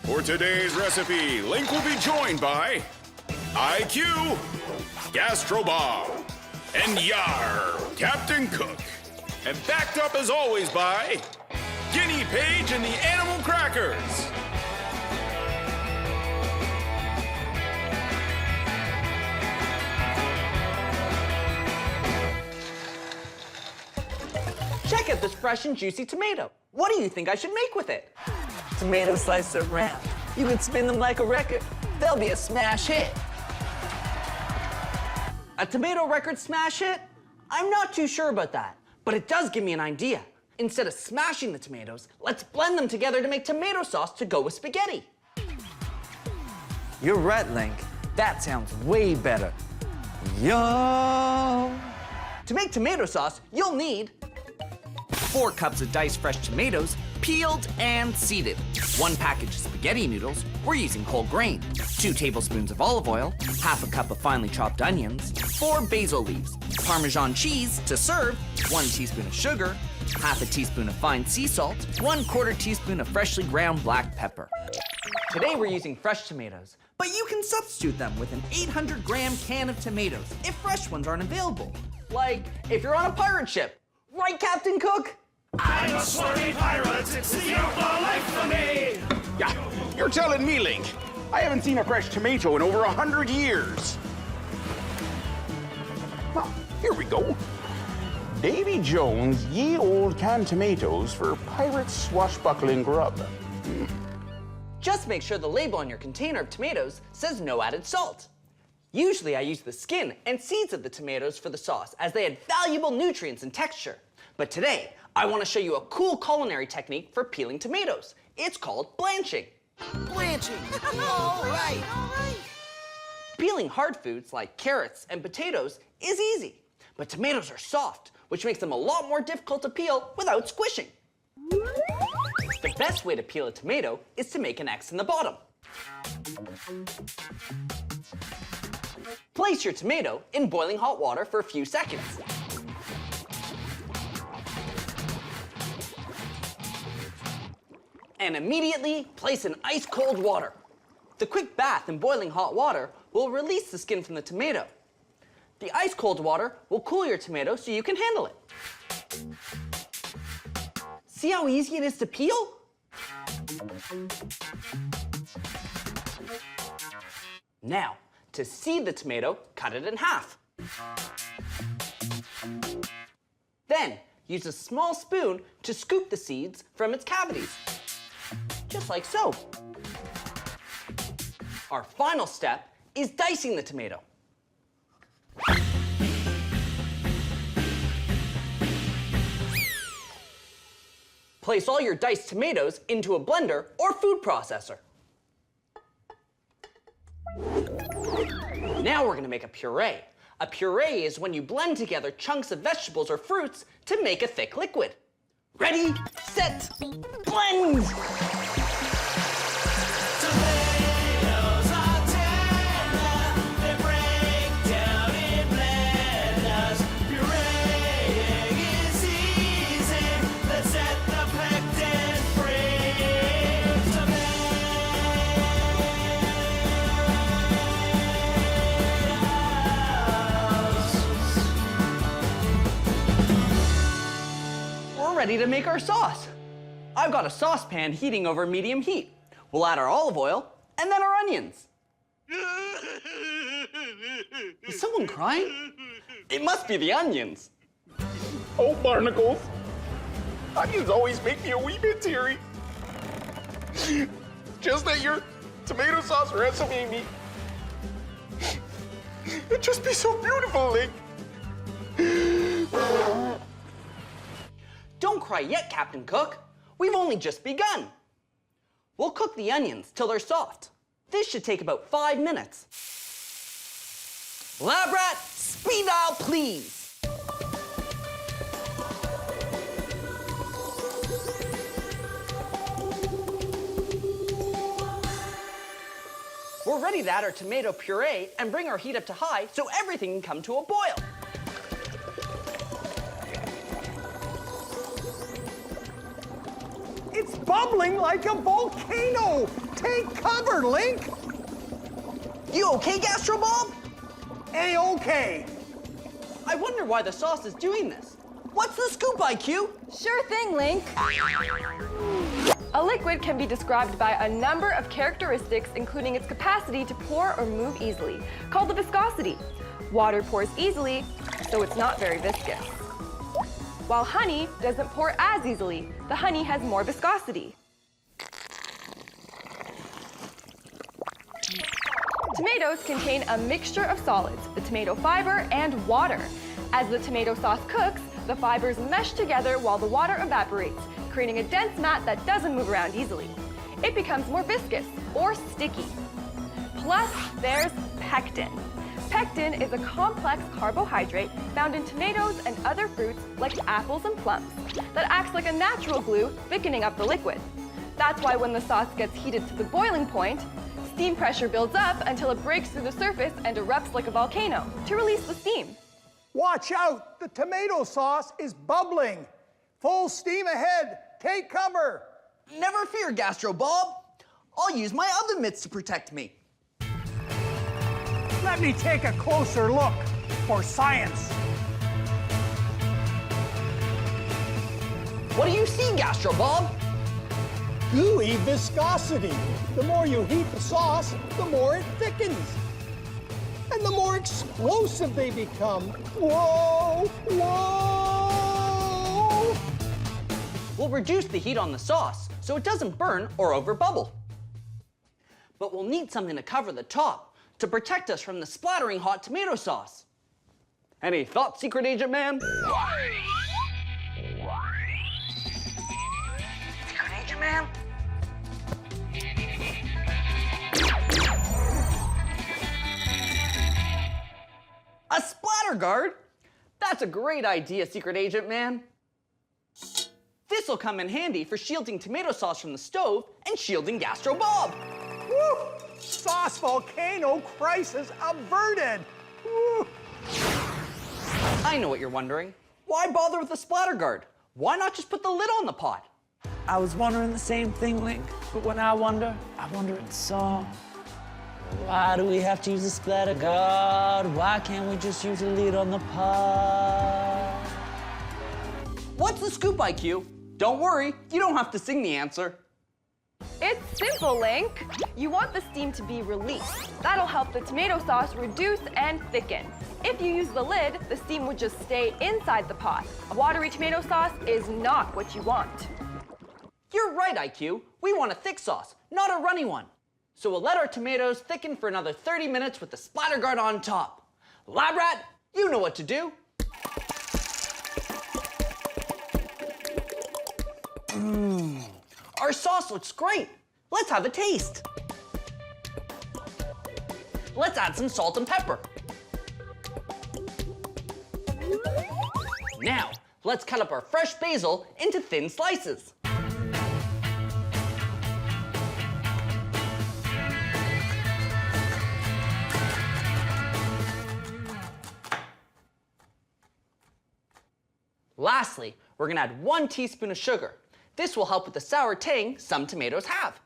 For today's recipe, Link will be joined by IQ, Gastro Bob, and Yar, Captain Cook. And backed up as always by Guinea Page and the Animal Crackers. Check out this fresh and juicy tomato. What do you think I should make with it? Tomato slices are round. You can spin them like a record. They'll be a smash hit. A tomato record smash hit? I'm not too sure about that, but it does give me an idea. Instead of smashing the tomatoes, let's blend them together to make tomato sauce to go with spaghetti. You're right, Link. That sounds way better. Yum! To make tomato sauce, you'll need 4 cups of diced fresh tomatoes, peeled and seeded. 1 package of spaghetti noodles, we're using whole grain. 2 tablespoons of olive oil, half a cup of finely chopped onions, 4 basil leaves, Parmesan cheese to serve, 1 teaspoon of sugar, half a teaspoon of fine sea salt, 1/4 teaspoon of freshly ground black pepper. Today we're using fresh tomatoes, but you can substitute them with an 800-gram can of tomatoes if fresh ones aren't available. Like if you're on a pirate ship. Right, Captain Cook? I'm a swarmy pirate, it's the outlaw life for me! Yeah, you're telling me, Link. I haven't seen a fresh tomato in over 100 years. Well, here we go. Davy Jones' ye old canned tomatoes for pirate swashbuckling grub. Just make sure the label on your container of tomatoes says no added salt. Usually I use the skin and seeds of the tomatoes for the sauce as they add valuable nutrients and texture. But today, I want to show you a cool culinary technique for peeling tomatoes. It's called blanching. Blanching. All right. Peeling hard foods like carrots and potatoes is easy, but tomatoes are soft, which makes them a lot more difficult to peel without squishing. The best way to peel a tomato is to make an X in the bottom. Place your tomato in boiling hot water for a few seconds. And immediately place in ice cold water. The quick bath in boiling hot water will release the skin from the tomato. The ice cold water will cool your tomato so you can handle it. See how easy it is to peel? Now, to seed the tomato, cut it in half. Then, use a small spoon to scoop the seeds from its cavities. Just like so. Our final step is dicing the tomato. Place all your diced tomatoes into a blender or food processor. Now we're gonna make a puree. A puree is when you blend together chunks of vegetables or fruits to make a thick liquid. Ready, set, blend! Tomatoes are tender, they break down in blenders. Pureeing is easy, let's set the pectin free. We're ready to make our sauce. I've got a saucepan heating over medium heat. We'll add our olive oil and then our onions. Is someone crying? It must be the onions. Oh, barnacles. Onions always make me a wee bit teary. Just that your tomato sauce recipe me. It'd just be so beautiful, Link. Don't cry yet, Captain Cook. We've only just begun. We'll cook the onions till they're soft. This should take about 5 minutes. Lab rat, speed dial, please. We're ready to add our tomato puree and bring our heat up to high so everything can come to a boil. It's bubbling like a volcano. Take cover, Link. You okay, Gastro Bob? A-okay. I wonder why the sauce is doing this. What's the scoop, IQ? Sure thing, Link. A liquid can be described by a number of characteristics, including its capacity to pour or move easily, called the viscosity. Water pours easily, so it's not very viscous. While honey doesn't pour as easily, the honey has more viscosity. Tomatoes contain a mixture of solids, the tomato fiber and water. As the tomato sauce cooks, the fibers mesh together while the water evaporates, creating a dense mat that doesn't move around easily. It becomes more viscous or sticky. Plus, there's pectin. Pectin is a complex carbohydrate found in tomatoes and other fruits like apples and plums that acts like a natural glue, thickening up the liquid. That's why when the sauce gets heated to the boiling point, steam pressure builds up until it breaks through the surface and erupts like a volcano to release the steam. Watch out, the tomato sauce is bubbling. Full steam ahead, take cover. Never fear, Gastro Bob. I'll use my oven mitts to protect me. Let me take a closer look for science. What do you see, Gastro Bob? Gooey viscosity. The more you heat the sauce, the more it thickens. And the more explosive they become. Whoa, whoa! We'll reduce the heat on the sauce so it doesn't burn or overbubble. But we'll need something to cover the top to protect us from the splattering hot tomato sauce. Any thoughts, Secret Agent Man? Secret Agent Man? A splatter guard? That's a great idea, Secret Agent Man. This'll come in handy for shielding tomato sauce from the stove and shielding Gastro Bob. Woo! Sauce volcano crisis averted. Woo! I know what you're wondering. Why bother with the splatter guard? Why not just put the lid on the pot? I was wondering the same thing, Link. But when I wonder in song. Why do we have to use a splatter guard? Why can't we just use a lid on the pot? What's the scoop, IQ? Don't worry, you don't have to sing the answer. It's simple, Link. You want the steam to be released. That'll help the tomato sauce reduce and thicken. If you use the lid, the steam would just stay inside the pot. A watery tomato sauce is not what you want. You're right, IQ. We want a thick sauce, not a runny one. So we'll let our tomatoes thicken for another 30 minutes with the splatter guard on top. Lab Rat, you know what to do. Our sauce looks great. Let's have a taste. Let's add some salt and pepper. Now, let's cut up our fresh basil into thin slices. Lastly, we're gonna add 1 teaspoon of sugar. This will help with the sour tang some tomatoes have.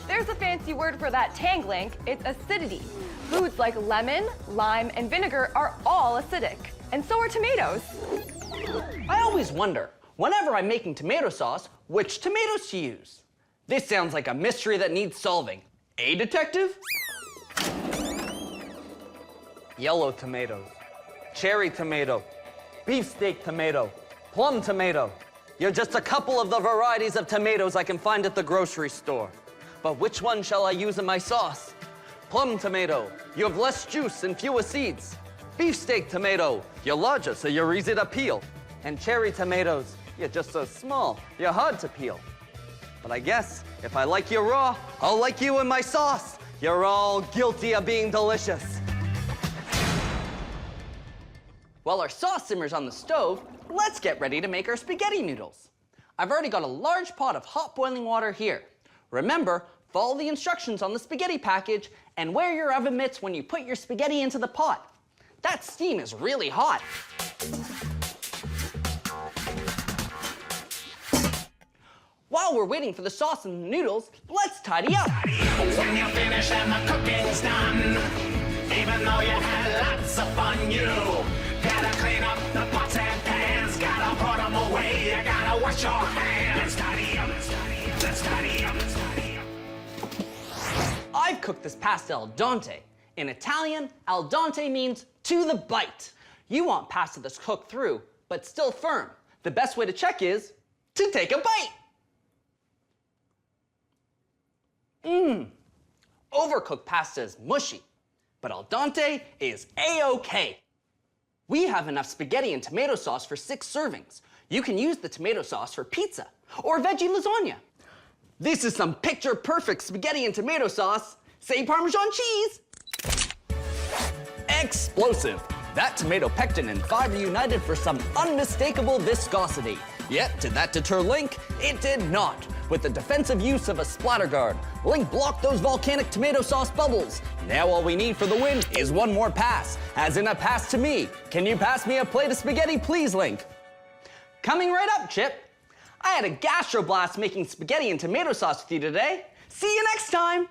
There's a fancy word for that tang, Link. It's acidity. Foods like lemon, lime, and vinegar are all acidic. And so are tomatoes. I always wonder, whenever I'm making tomato sauce, which tomatoes to use. This sounds like a mystery that needs solving. Eh, detective? Yellow tomatoes, cherry tomato, beefsteak tomato, plum tomato. You're just a couple of the varieties of tomatoes I can find at the grocery store. But which one shall I use in my sauce? Plum tomato, you have less juice and fewer seeds. Beefsteak tomato, you're larger so you're easy to peel. And cherry tomatoes, you're just so small, you're hard to peel. But I guess if I like you raw, I'll like you in my sauce. You're all guilty of being delicious. While our sauce simmers on the stove, let's get ready to make our spaghetti noodles. I've already got a large pot of hot boiling water here. Remember, follow the instructions on the spaghetti package and wear your oven mitts when you put your spaghetti into the pot. That steam is really hot. While we're waiting for the sauce and the noodles, let's tidy up. When you finish and the cooking's done, even though you had lots of fun, you gotta clean up the pots and pans, gotta put them away, you gotta wash your hands. Let's tidy up, let's tidy up, let's tidy up, let's tidy up. I've cooked this pasta al dente. In Italian, al dente means to the bite. You want pasta that's cooked through, but still firm. The best way to check is to take a bite. Overcooked pasta is mushy, but al dente is A-OK. We have enough spaghetti and tomato sauce for 6 servings. You can use the tomato sauce for pizza or veggie lasagna. This is some picture-perfect spaghetti and tomato sauce. Say Parmesan cheese. Explosive. That tomato pectin and fiber united for some unmistakable viscosity. Yet, did that deter Link? It did not. With the defensive use of a splatter guard, Link blocked those volcanic tomato sauce bubbles. Now all we need for the win is one more pass, as in a pass to me. Can you pass me a plate of spaghetti, please, Link? Coming right up, Chip. I had a gastro blast making spaghetti and tomato sauce with you today. See you next time.